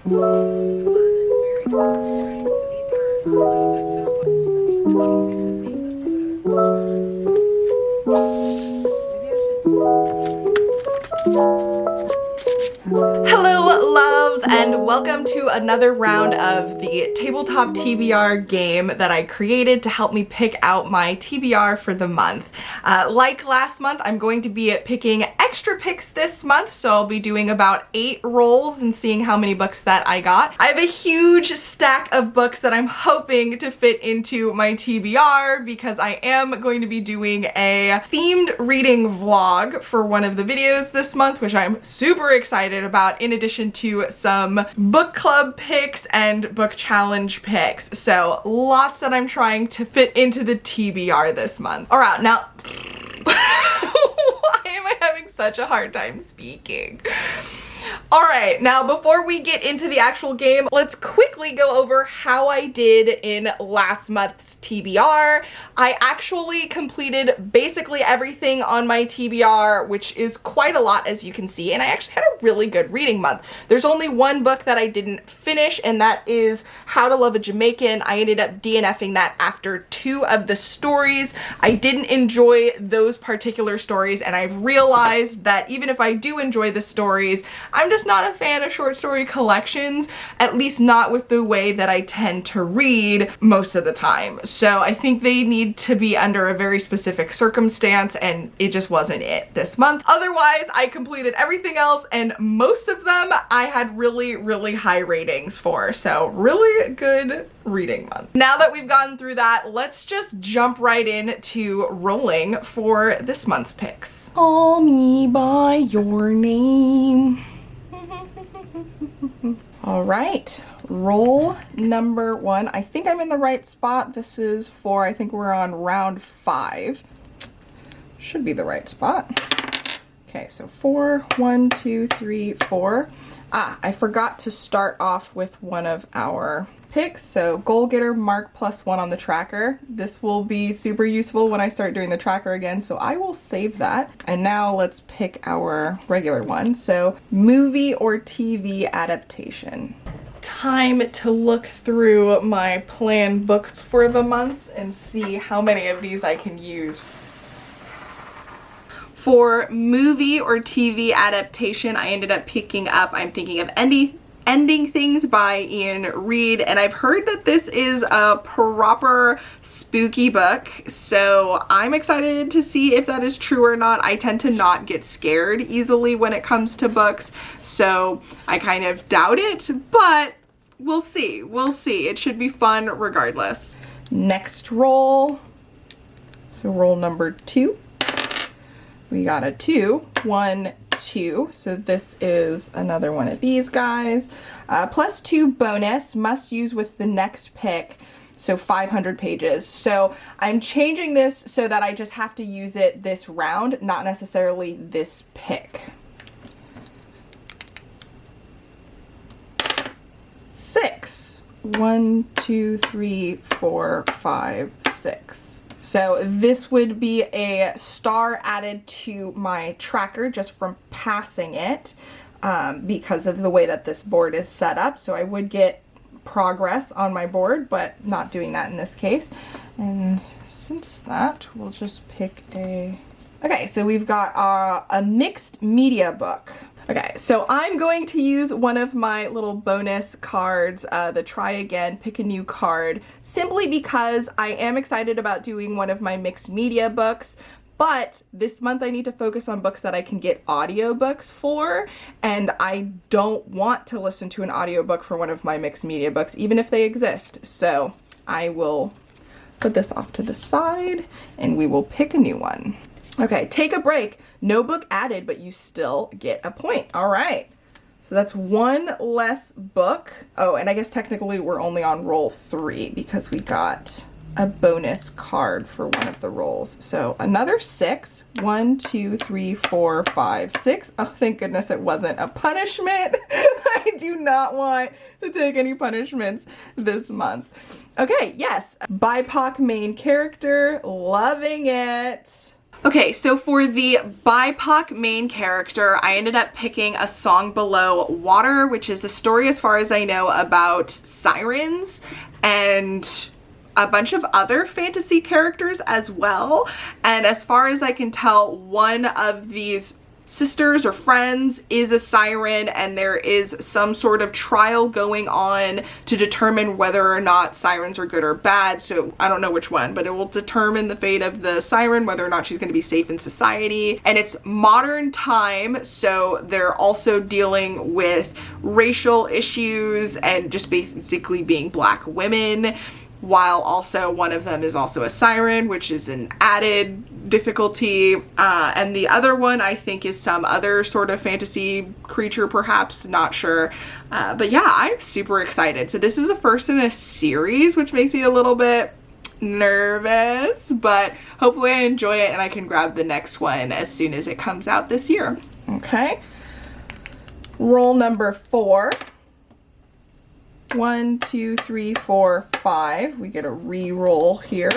Hello loves, and welcome to another round of the tabletop TBR game that I created to help me pick out my TBR for the month. Like last month, I'm going to be picking extra picks this month, so I'll be doing about 8 rolls and seeing how many books that I got. I have a huge stack of books that I'm hoping to fit into my TBR because I am going to be doing a themed reading vlog for one of the videos this month, which I'm super excited about, in addition to some book club picks and book challenge picks. So lots that I'm trying to fit into the TBR this month. All right, now why am I having such a hard time speaking? All right, now before we get into the actual game, let's quickly go over how I did in last month's TBR. I actually completed basically everything on my TBR, which is quite a lot, as you can see, and I actually had a really good reading month. There's only one book that I didn't finish, and that is How to Love a Jamaican. I ended up DNFing that after 2 of the stories. I didn't enjoy those particular stories, and I've realized that even if I do enjoy the stories, I'm just not a fan of short story collections, at least not with the way that I tend to read most of the time. So I think they need to be under a very specific circumstance, and it just wasn't it this month. Otherwise, I completed everything else, and most of them I had really, really high ratings for. So really good reading month. Now that we've gotten through that, let's just jump right into rolling for this month's picks. Call me by your name. All right, roll number 1. I think I'm in the right spot. This is for, I think we're on round 5. Should be the right spot. Okay, so 4, 1, 2, 3, 4. I forgot to start off with one of our picks. So goal getter, mark +1 on the tracker. This will be super useful when I start doing the tracker again, so I will save that. And now let's pick our regular one. So movie or TV adaptation. Time to look through my planned books for the month and see how many of these I can use. For movie or TV adaptation, I ended up picking up, I'm thinking of Ending Things by Ian Reid, and I've heard that this is a proper spooky book, so I'm excited to see if that is true or not. I tend to not get scared easily when it comes to books, so I kind of doubt it, but we'll see. We'll see. It should be fun regardless. Next roll. So roll number 2. We got a 2, 1, 2. So this is another one of these guys. +2 bonus, must use with the next pick. So 500 pages. So I'm changing this so that I just have to use it this round, not necessarily this pick. 6. 1, 2, 3, 4, 5, 6. So this would be a star added to my tracker just from passing it because of the way that this board is set up. So I would get progress on my board, but not doing that in this case. And since that, we'll just pick a... Okay, so we've got a mixed media book. Okay, so I'm going to use one of my little bonus cards, the Try Again, Pick a New Card, simply because I am excited about doing one of my mixed media books, but this month I need to focus on books that I can get audiobooks for, and I don't want to listen to an audiobook for one of my mixed media books, even if they exist. So I will put this off to the side, and we will pick a new one. Okay, take a break. No book added, but you still get a point. All right. So that's one less book. Oh, and I guess technically we're only on roll 3 because we got a bonus card for one of the rolls. So another 6. 1, 2, 3, 4, 5, 6. Oh, thank goodness it wasn't a punishment. I do not want to take any punishments this month. Okay, yes. BIPOC main character. Loving it. Okay, so for the BIPOC main character, I ended up picking A Song Below Water, which is a story, as far as I know, about sirens and a bunch of other fantasy characters as well. And as far as I can tell, one of these sisters or friends is a siren, and there is some sort of trial going on to determine whether or not sirens are good or bad. So I don't know which one, but it will determine the fate of the siren, whether or not she's going to be safe in society. And it's modern time, so they're also dealing with racial issues and just basically being Black women, while also one of them is also a siren, which is an added difficulty. And the other one, I think, is some other sort of fantasy creature, perhaps, not sure. But yeah, I'm super excited. So this is the first in a series, which makes me a little bit nervous, but hopefully I enjoy it and I can grab the next one as soon as it comes out this year. Okay. Roll number 4. 1, 2, 3, 4, 5. We get a re-roll here.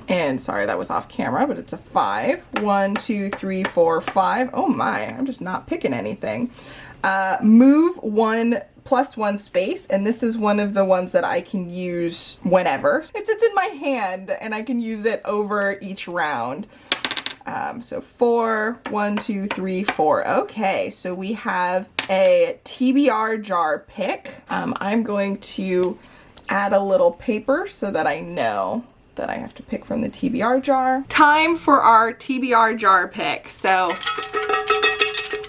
And sorry, that was off camera, but it's a 5. 1, 2, 3, 4, 5. Oh my, I'm just not picking anything. Move 1 plus 1 space, and this is one of the ones that I can use whenever. It's in my hand, and I can use it over each round. So 4, 1, 2, 3, 4. Okay, so we have a TBR Jar Pick. I'm going to add a little paper so that I know that I have to pick from the TBR jar. Time for our TBR Jar Pick. So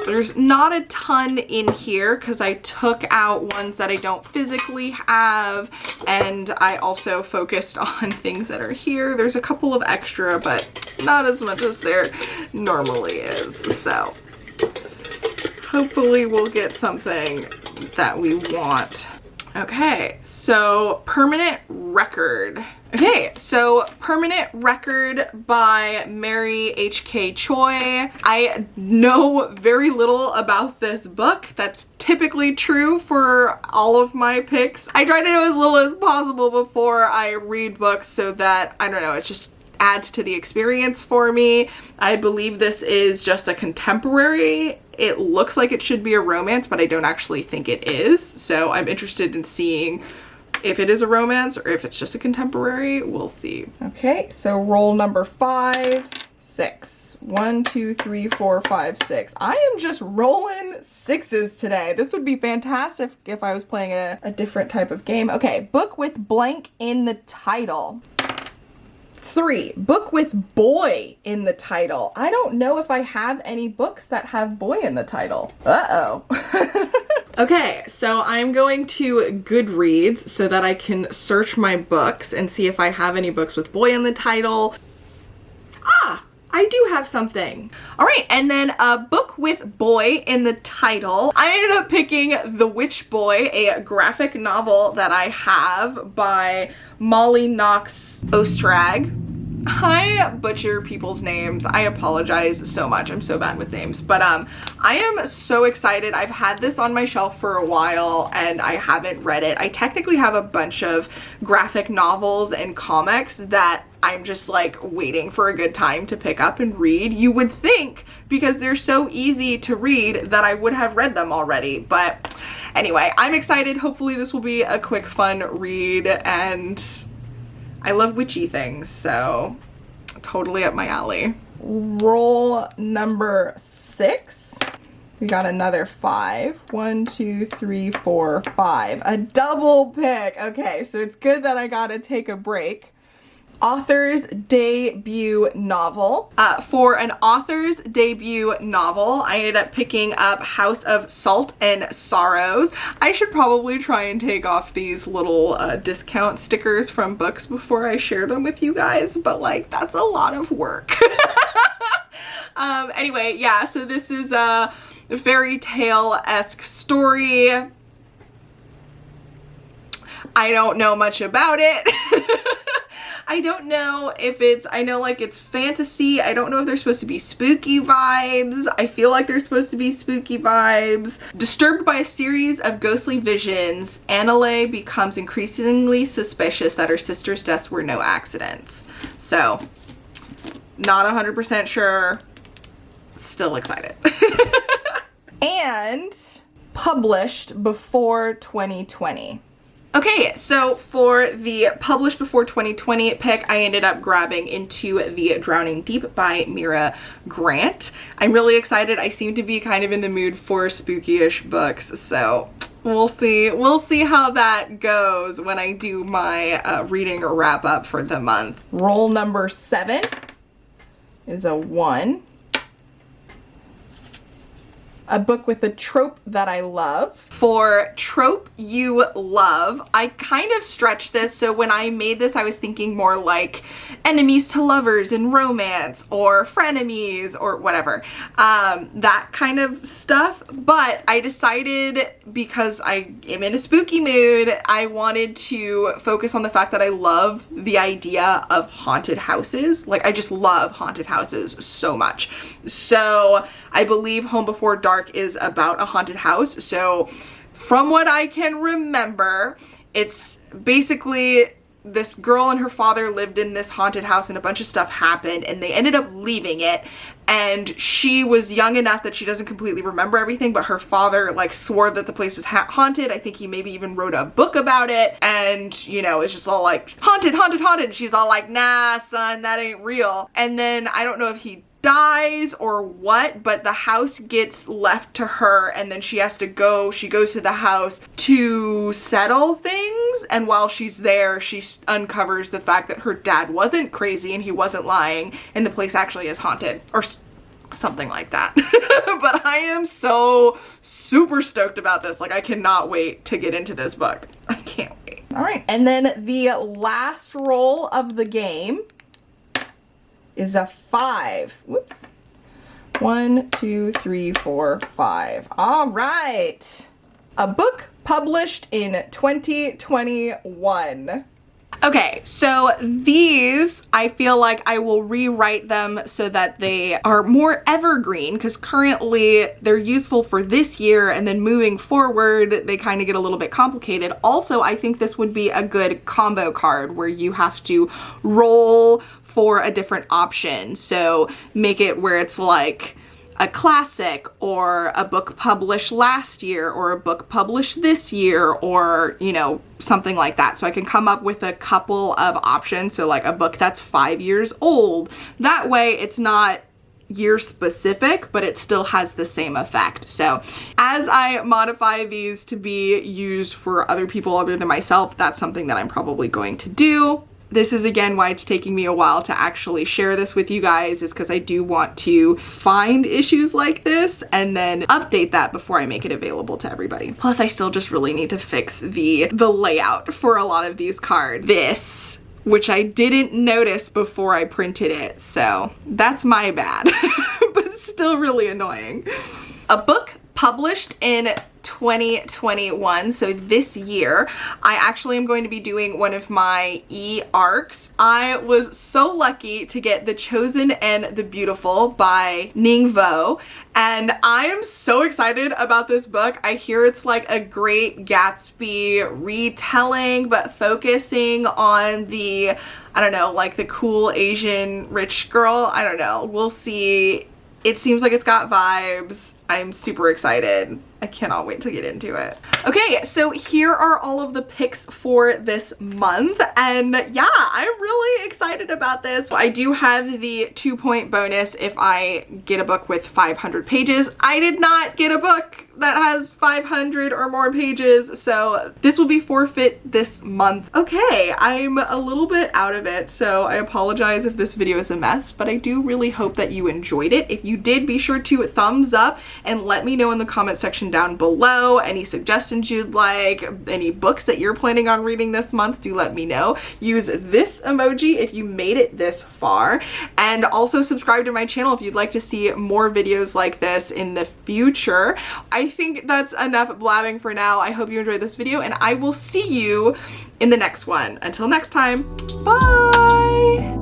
there's not a ton in here because I took out ones that I don't physically have, and I also focused on things that are here. There's a couple of extra, but not as much as there normally is. So hopefully we'll get something that we want. Okay, so Permanent Record. Okay, so Permanent Record by Mary H.K. Choi. I know very little about this book. That's typically true for all of my picks. I try to know as little as possible before I read books so that, I don't know, it just adds to the experience for me. I believe this is just a contemporary. It looks like it should be a romance, but I don't actually think it is. So I'm interested in seeing if it is a romance or if it's just a contemporary. We'll see. Okay, so roll number 5, 6. 1, 2, 3, 4, 5, 6. I am just rolling 6s today. This would be fantastic if I was playing a different type of game. Okay, book with blank in the title. 3, book with boy in the title. I don't know if I have any books that have boy in the title. Uh-oh. Okay, so I'm going to Goodreads so that I can search my books and see if I have any books with boy in the title. Ah, I do have something. All right, and then a book with boy in the title. I ended up picking The Witch Boy, a graphic novel that I have by Molly Knox Ostrag. I butcher people's names. I apologize so much. I'm so bad with names. But I am so excited. I've had this on my shelf for a while and I haven't read it. I technically have a bunch of graphic novels and comics that I'm just like waiting for a good time to pick up and read. You would think, because they're so easy to read, that I would have read them already. But anyway, I'm excited. Hopefully this will be a quick, fun read, and I love witchy things, so totally up my alley. Roll number 6. We got another 5. 1, 2, 3, 4, 5. A double pick. Okay, so it's good that I gotta take a break. Author's debut novel. For an author's debut novel, I ended up picking up House of Salt and Sorrows. I should probably try and take off these little discount stickers from books before I share them with you guys, but like, that's a lot of work. Anyway, yeah, so this is a fairy tale-esque story. I don't know much about it. I don't know if it's, I know like it's fantasy. I don't know if there's supposed to be spooky vibes. I feel like there's supposed to be spooky vibes. Disturbed by a series of ghostly visions, Annalay becomes increasingly suspicious that her sister's deaths were no accidents. So Not 100% sure. Still excited. And published before 2020. Okay, so for the published before 2020 pick, I ended up grabbing Into the Drowning Deep by Mira Grant. I'm really excited. I seem to be kind of in the mood for spooky-ish books, so we'll see. We'll see how that goes when I do my reading wrap up for the month. Roll number 7 is a 1. A book with a trope that I love. For trope you love, I kind of stretched this, so when I made this I was thinking more like enemies to lovers in romance or frenemies or whatever, that kind of stuff, but I decided because I am in a spooky mood, I wanted to focus on the fact that I love the idea of haunted houses. Like, I just love haunted houses so much. So I believe Home Before Dark is about a haunted house. So from what I can remember, it's basically this girl and her father lived in this haunted house and a bunch of stuff happened and they ended up leaving it, and she was young enough that she doesn't completely remember everything, but her father like swore that the place was haunted. I think he maybe even wrote a book about it, and you know, it's just all like haunted, haunted, haunted, and she's all like, nah son, that ain't real. And then I don't know if he dies or what, but the house gets left to her, and then she goes to the house to settle things, and while she's there she uncovers the fact that her dad wasn't crazy and he wasn't lying and the place actually is haunted, or something like that. But I am so super stoked about this. Like, I cannot wait to get into this book. I can't wait. All right, and then the last roll of the game is a 5. Whoops. 1, 2, 3, 4, 5. All right. A book published in 2021. Okay, so these, I feel like I will rewrite them so that they are more evergreen, because currently they're useful for this year, and then moving forward, they kind of get a little bit complicated. Also, I think this would be a good combo card where you have to roll for a different option. So make it where it's like a classic, or a book published last year, or a book published this year, or, you know, something like that. So I can come up with a couple of options. So like a book that's 5 years old. That way it's not year specific, but it still has the same effect. So as I modify these to be used for other people other than myself, that's something that I'm probably going to do. This is again why it's taking me a while to actually share this with you guys, is because I do want to find issues like this and then update that before I make it available to everybody. Plus, I still just really need to fix the layout for a lot of these cards. This, which I didn't notice before I printed it, so that's my bad, but still really annoying. A book published in 2021, so this year, I actually am going to be doing one of my e-arcs. I was so lucky to get The Chosen and the Beautiful by Ning Vo, and I am so excited about this book. I hear it's like a Great Gatsby retelling, but focusing on the, I don't know, like the cool Asian rich girl. I don't know. We'll see. It seems like it's got vibes. I'm super excited. I cannot wait to get into it. Okay, so here are all of the picks for this month, and yeah, I'm really excited about this. I do have the 2-point bonus if I get a book with 500 pages. I did not get a book that has 500 or more pages, so this will be forfeit this month. Okay, I'm a little bit out of it, so I apologize if this video is a mess, but I do really hope that you enjoyed it. If you did, be sure to thumbs up and let me know in the comment section down below any suggestions you'd like, any books that you're planning on reading this month. Do let me know. Use this emoji if you made it this far, and also subscribe to my channel if you'd like to see more videos like this in the future. I think that's enough blabbing for now. I hope you enjoyed this video, and I will see you in the next one. Until next time, bye!